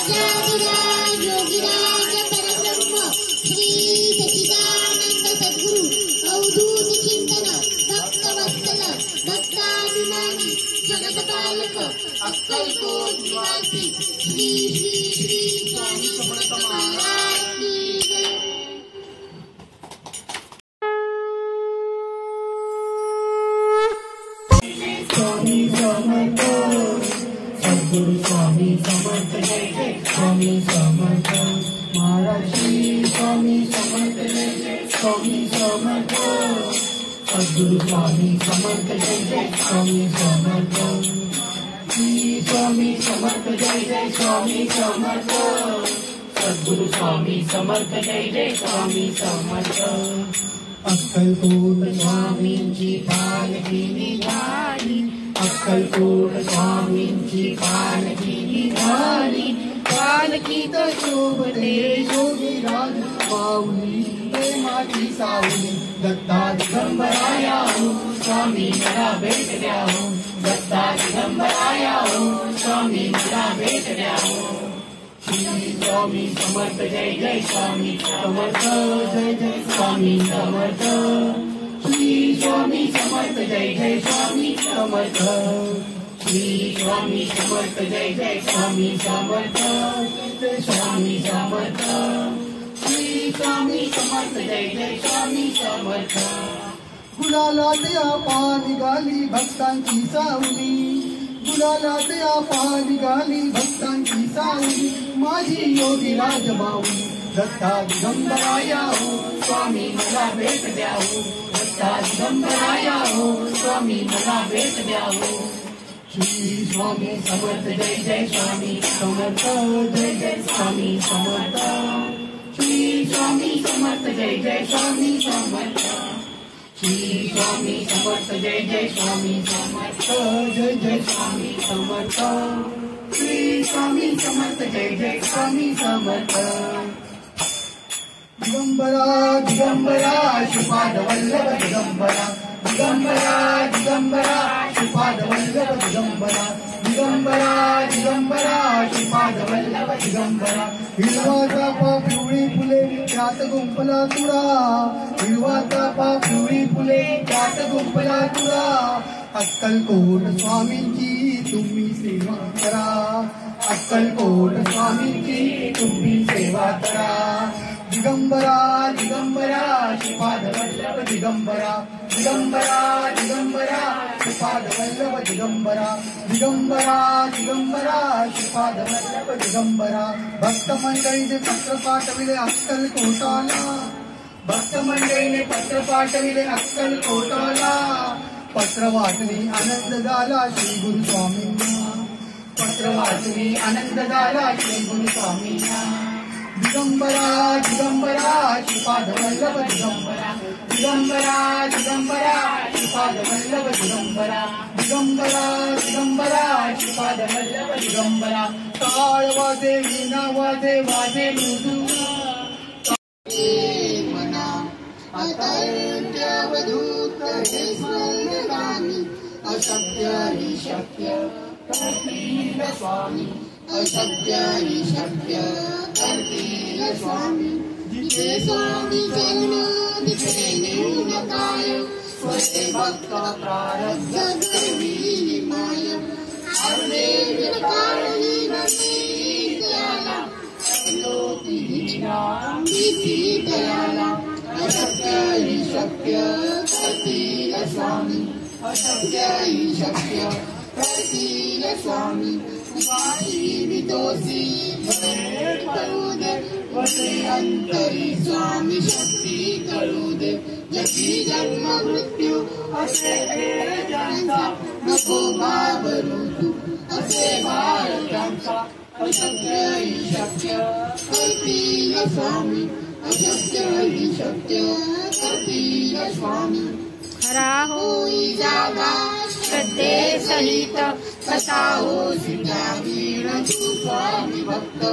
राजाधिराज योगीराज परब्रह्म श्री सच्चिदानंद सद्गुरु अवधूत चिंतन भक्तवत्सल भक्ताभिमानी जगतपालक अक्कलकोट निवासी श्री श्री श्री स्वामी समर्थ महाराज की जय। स्वामी समर्थ सद्गुरु स्वामी समर्थ जय जय स्वामी समर्थ महाराज श्री स्वामी समर्थ जय जय स्वामी समर्थ सद्गुरु स्वामी समर्थ जय जय स्वामी समर्थ श्री स्वामी समर्थ जय जय स्वामी समर्थ सद्गुरु स्वामी समर्थ जय जय स्वामी समर्थ अक्कलकोट स्वामींची पालखी निघाली अक्कलकोट स्वामींची पालखी निघाली पालखीत शोभते योगीराज माऊली प्रेमाची सावली दत्ता दिगंबराया हो स्वामी मला भेट द्या हो दत्ता दिगंबराया हो स्वामी मला भेट द्या हो श्री स्वामी समर्थ जय जय स्वामी समर्थ जय जय स्वामी समर्थ श्री स्वामी समर्थ जय जय स्वामी समर्थ श्री स्वामी समर्थ जय जय स्वामी समर्थ जय स्वामी समर्थ श्री स्वामी समर्थ जय जय स्वामी समर्थ गुलालात आपा निघाली भक्तांची सावली गुलालात आपा निघाली भक्तांची सावली माझी योगीराज माऊली दत्ता दिगंबराया हो स्वामी मला भेट द्या हो दत्ता दिगंबराया हो स्वामी मला भेट द्या हो श्री स्वामी समर्थ जय जय स्वामी समर्थ जय जय स्वामी समर्थ श्री स्वामी समर्थ जय जय स्वामी समर्थ श्री स्वामी समर्थ जय जय स्वामी समर्थ जय जय स्वामी समर्थ श्री स्वामी समर्थ जय जय स्वामी समर्थ दिगंबरा दिगंबरा श्रीपाद वल्लभ दिगंबरा दिगंबरा दिगंबरा श्रीपाद वल्लभ दिगंबरा दिगंबरा दिगंबरा श्रीपाद वल्लभ दिगंबरा हिरवा चाफा पिवळी फुले त्यात गुंफला तुरा हिरवा चाफा पिवळी फुले त्यात गुंफला तुरा अक्कलकोट स्वामींची तुम्ही सेवा करा अक्कलकोट स्वामींची तुम्ही सेवा करा दिगंबरा दिगंबरा श्रीपाद वल्लभ दिगंबरा दिगंबरा दिगंबरा श्रीपाद वल्लभ दिगंबरा दिगंबरा दिगंबरा श्रीपाद वल्लभ दिगंबरा भक्त मंडळीने पत्र पाठविले अक्कलकोटाला भक्त मंडळीने पत्र पाठविले अक्कलकोटाला पत्र वाचली आनंद झाला श्री गुरु स्वामींना पत्र वाचली आनंद झाला श्री गुरु स्वामींना दिगंबरा दिगंबरा श्रीपाद वल्लभ दिगंबरा दिगंबरा दिगंबरा श्रीपाद वल्लभ दिगंबरा दिगंबरा दिगंबरा श्रीपाद वल्लभ दिगंबरा टाळ वाजे वीणा वाजे वाजे मना अतर्क्यवधूत स्मरणामि अशक्य हि शक्य करतील स्वामी अशक्य हि शक्य करतील स्वामी जिथे स्वामी चरण दिसते नेऊन काय स्वते भक्त प्रारब्ध गर्वी माय अर्धे विरकाळी नदी त्याला लोकी भीती दयाला अशक्य हि शक्य करतील स्वामी अशक्य हि शक्य करतील स्वामी वाची विदोषी भेट करू दे वसे अंतरी स्वामी शक्ती करू दे जगी जन्म मृत्यू असे ज्यांचा नको घाबरू तू असे बाळकांचा अशक्य हि शक्य करतील स्वामी अशक्य हि शक्य करतील स्वामी खरा होई जागा श्रद्धे सहित कसा होसी त्यागीण तू स्वामी भक्त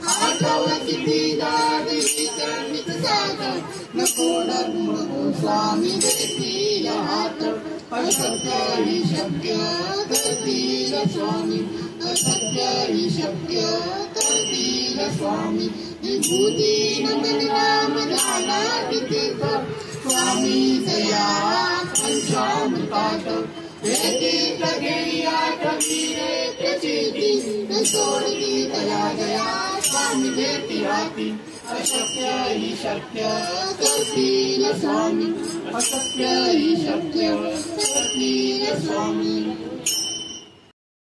आठव किती दादी चरणित सागर नको नको स्वामी देतील हात अशक्य हि शक्य करतील स्वामी अशक्य हि शक्य करतील स्वामी विभूती नमन राम दाना तीर्थ स्वामी दया पंचामृतात वेदी प्रगेया कबीरे प्रचिती न सोडती दया दया स्वामी देती राती अशक्य ही शक्य करतील स्वामी अशक्य ही शक्य करतील स्वामी